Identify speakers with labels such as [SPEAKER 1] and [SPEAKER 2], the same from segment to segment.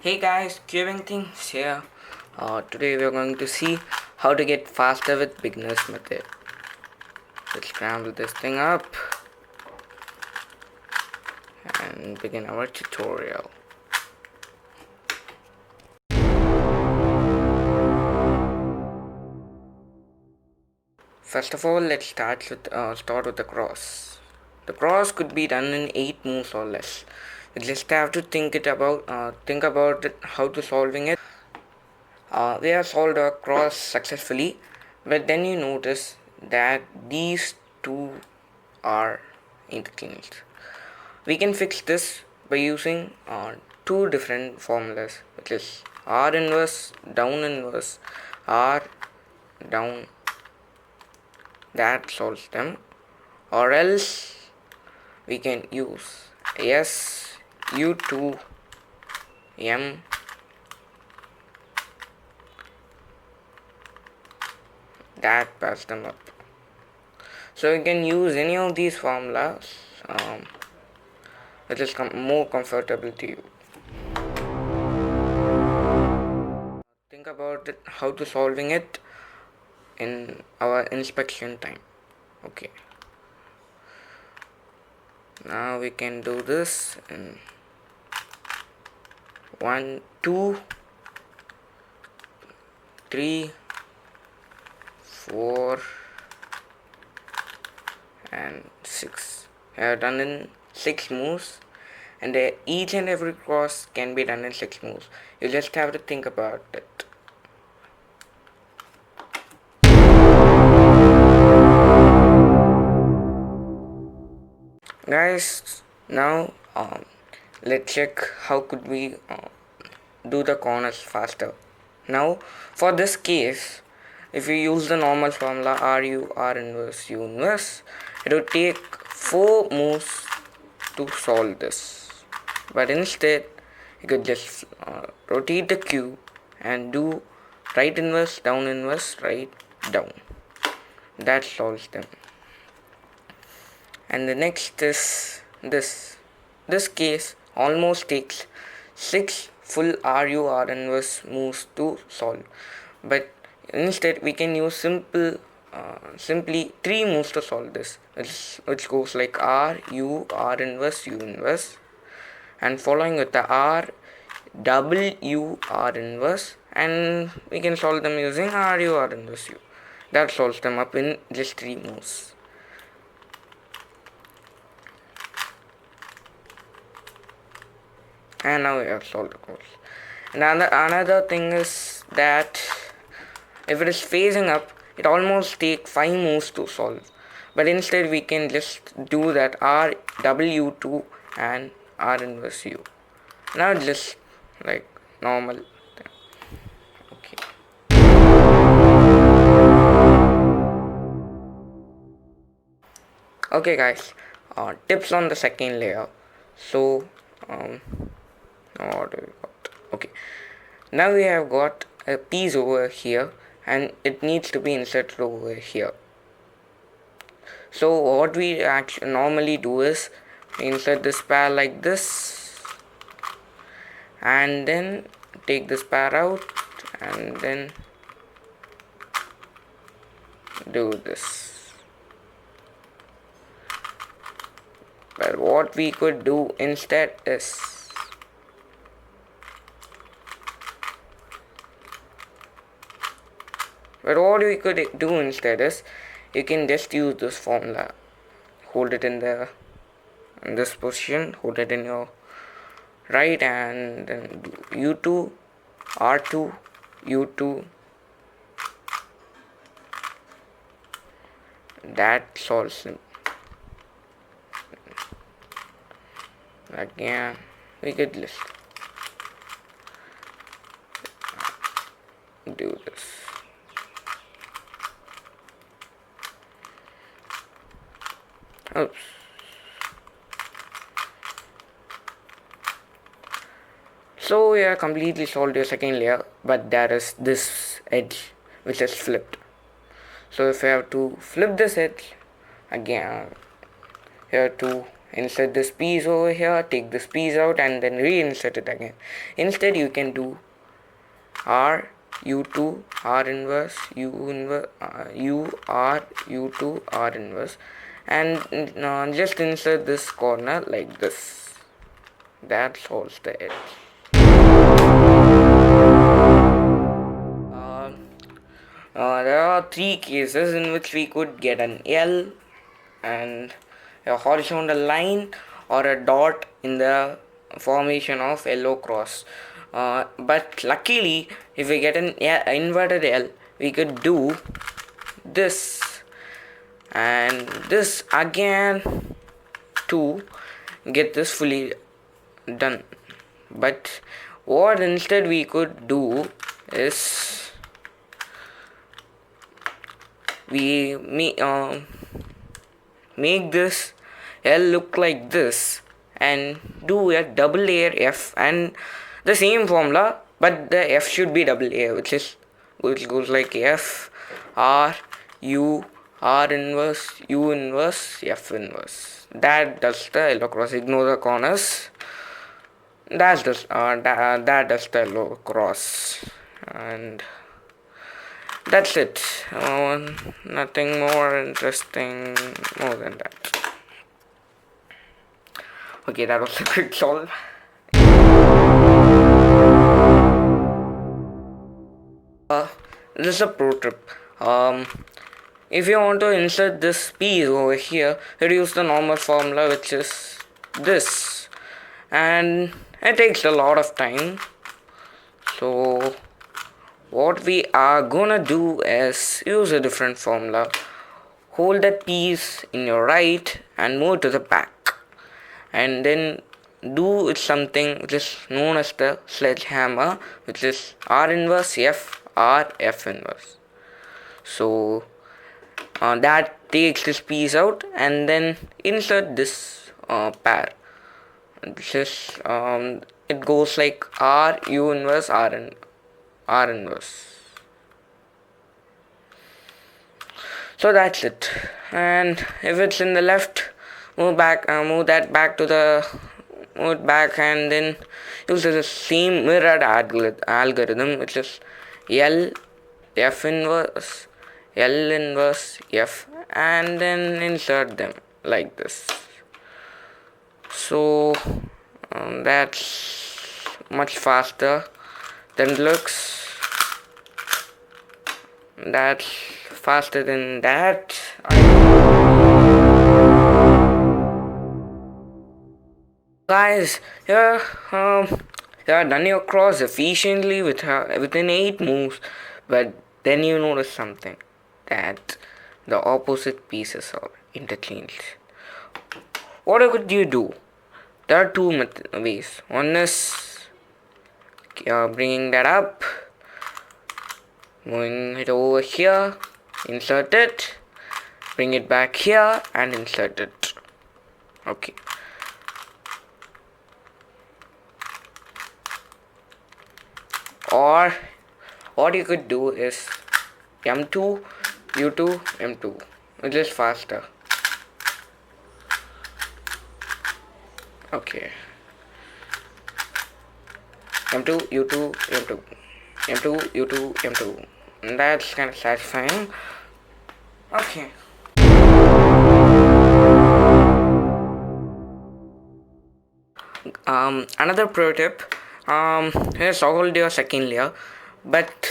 [SPEAKER 1] Hey guys, Cubing Things here. Today we are going to see how to get faster with beginner's method. Let's scramble this thing up and begin our tutorial. First of all, let's start with the cross. The cross could be done in 8 moves or less. You just have to think about it, how to solving it. We have solved our cross successfully, but then you notice that these two are interchanged. We can fix this by using two different formulas, which is R inverse, down inverse, R down. That solves them, or else we can use S U2 M that pass them up. So you can use any of these formulas which is more comfortable to you. Think about it, how to solving it in our inspection time. Okay, now we can do this in 1 2 3 4 and 6. I have done in 6 moves, and each and every cross can be done in 6 moves. You just have to think about it. Guys, now let's check how could we do the corners faster. Now for this case, if you use the normal formula RU R inverse U inverse, it would take 4 moves to solve this, but instead you could just rotate the cube and do right inverse down inverse right down. That solves them. And the next is this case almost takes 6 full RU R inverse moves to solve, but instead we can use simply 3 moves to solve this, which goes like R U R inverse U inverse, and following with the R W R inverse, and we can solve them using RU R inverse U. That solves them up in just 3 moves. And now we have solved the course. And another thing is that if it is phasing up, it almost takes 5 moves to solve, but instead we can just do that R W2 and R inverse U. Now just like normal thing. Okay guys, tips on the second layer. So what do we got? Okay, now we have got a piece over here and it needs to be inserted over here. So what we actually normally do is insert this pair like this, and then take this pair out and then do this. But what we could do instead is you can just use this formula. Hold it in this position, hold it in your right, and then do U2 R2 U2. That solves it. Again we could just do this. Oops. So we have completely solved your second layer, but there is this edge which is flipped. So if you have to flip this edge again, you have to insert this piece over here, take this piece out, and then reinsert it again. Instead, you can do R U2 R inverse U inverse U R U2 R inverse, and just insert this corner like this. That solves the edge. There are three cases in which we could get an L and a horizontal line or a dot in the formation of yellow cross. But luckily, if we get an inverted L, we could do this and this again to get this fully done. But what instead we could do is we make this L look like this and do a double layer F and the same formula, but the F should be double layer, which goes like F R U R inverse U inverse F inverse. That does the yellow cross. Ignore the corners. That does the yellow cross, and that's it. Nothing more interesting more than that. Okay, that was a quick solve. This is a pro tip. If you want to insert this piece over here, use the normal formula, which is this, and it takes a lot of time. So what we are gonna do is use a different formula. Hold that piece in your right and move to the back, and then do something which is known as the sledgehammer, which is R inverse F R F inverse. So that takes this piece out and then insert this pair, which is it goes like R U inverse R inverse. So that's it. And if it's in the left, move it back, and then use the same mirrored algorithm, which is L F inverse L inverse F, and then insert them like this. So that's much faster than it looks. That's faster than that. Guys, here you have done your cross efficiently within 8 moves, but then you notice something, that the opposite pieces are interchanged. What could you do? There are two ways. One is bringing that up, moving it over here, insert it, bring it back here and insert it. Okay. Or what you could do is M2, U2, M2, which is faster. Okay. M2, U2, M2, M2, U2, M2. And that's kind of satisfying. Okay. Another pro tip. Here's hold your second layer, but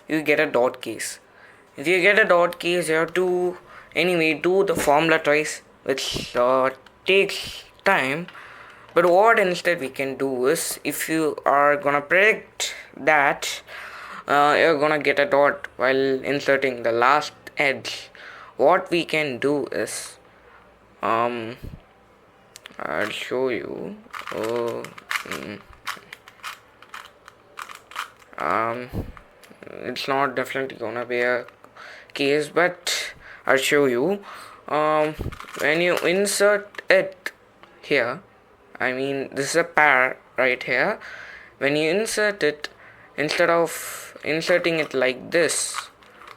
[SPEAKER 1] you get a dot case. If you get a dot case, you have to anyway do the formula twice, which takes time. But what instead we can do is, if you are gonna predict that you're gonna get a dot while inserting the last edge, what we can do is I'll show you. It's not definitely gonna be a case, but I'll show you. When you insert it here, I mean this is a pair right here. When you insert it, instead of inserting it like this,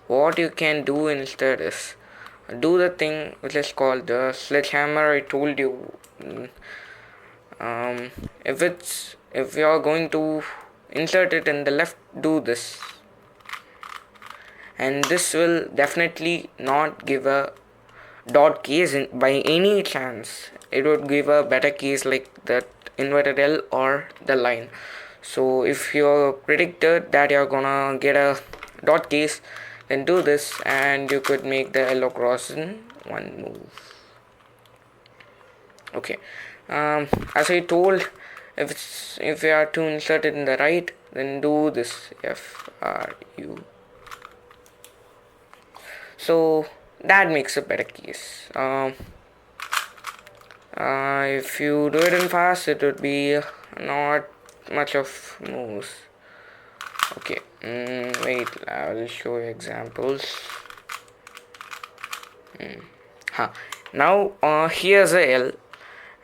[SPEAKER 1] what you can do instead is do the thing which is called the sledgehammer. I told you. um, if you are going to insert it in the left, do this, and this will definitely not give a dot case by any chance. It would give a better case like the inverted L or the line. So if you predicted that you're gonna get a dot case, then do this and you could make the yellow cross in one move. Okay, as I told, if you are to insert it in the right, then do this FRU. So that makes a better case. If you do it in fast, it would be not much of moves. Okay, wait, I will show you examples. Now here's a L,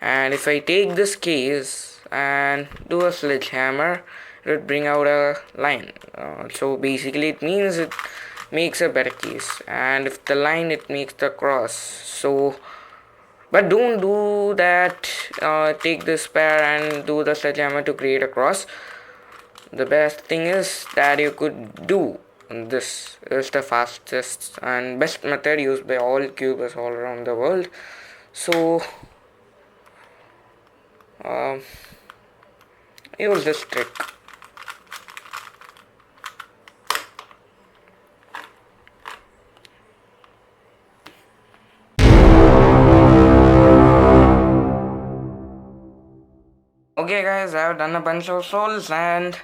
[SPEAKER 1] and if I take this case and do a sledgehammer, it would bring out a line. So basically it means it makes a better case, and if the line, it makes the cross. So but don't do that. Take this pair and do the sledgehammer to create a cross. The best thing is that you could do this is the fastest and best method used by all cubers all around the world. So use this trick. Okay guys, I have done a bunch of solves, and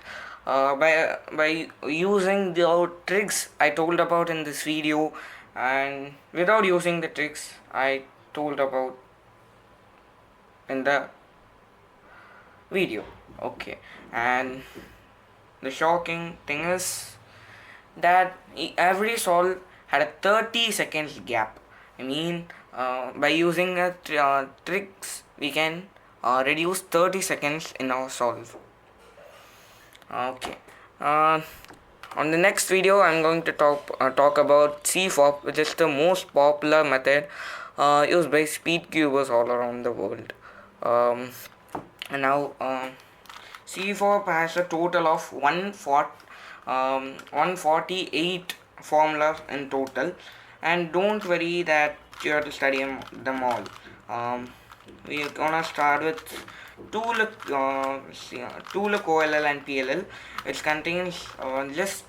[SPEAKER 1] by using the tricks I told about in this video, and without using the tricks I told about in the video. Okay, and the shocking thing is that every solve had a 30 seconds gap. I mean, by using tricks we can reduce 30 seconds in our solve. Okay, on the next video I'm going to talk about CFOP, which is the most popular method used by speed cubers all around the world. And now CFOP has a total of 148 formulas in total, and don't worry that you have to study them all. We're gonna start with two-look OLL and PLL, which contains just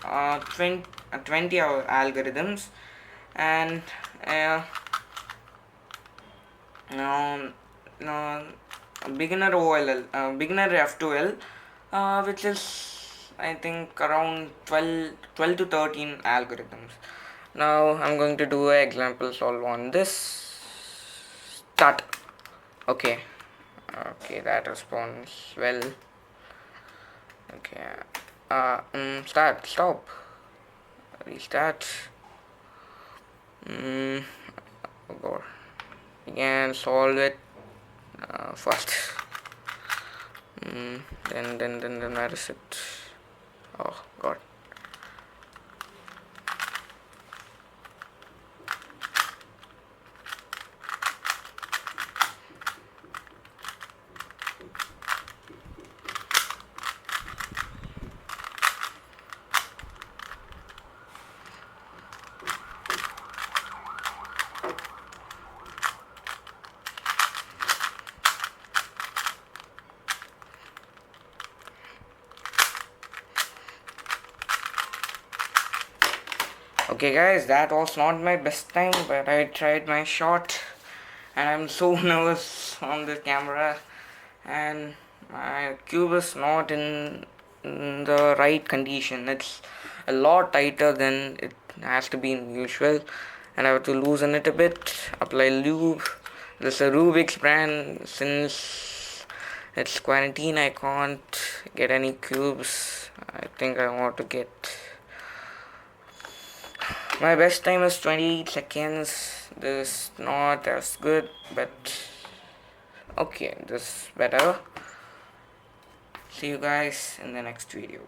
[SPEAKER 1] 20 algorithms, and um, beginner OLL, beginner F2L, which is I think around 12 to 13 algorithms. Now I'm going to do an example solve on this. Start. Okay, that responds well. Okay, stop, restart. Oh god, you can solve it first. Then where is it? Oh god. Okay guys, that was not my best time, but I tried my shot, and I'm so nervous on the camera, and my cube is not in the right condition. It's a lot tighter than it has to be in usual, and I have to loosen it a bit, apply lube. This is a Rubik's brand. Since it's quarantine, I can't get any cubes. I think I want to get, my best time is 28 seconds. This is not as good, but okay, this is better. See you guys in the next video.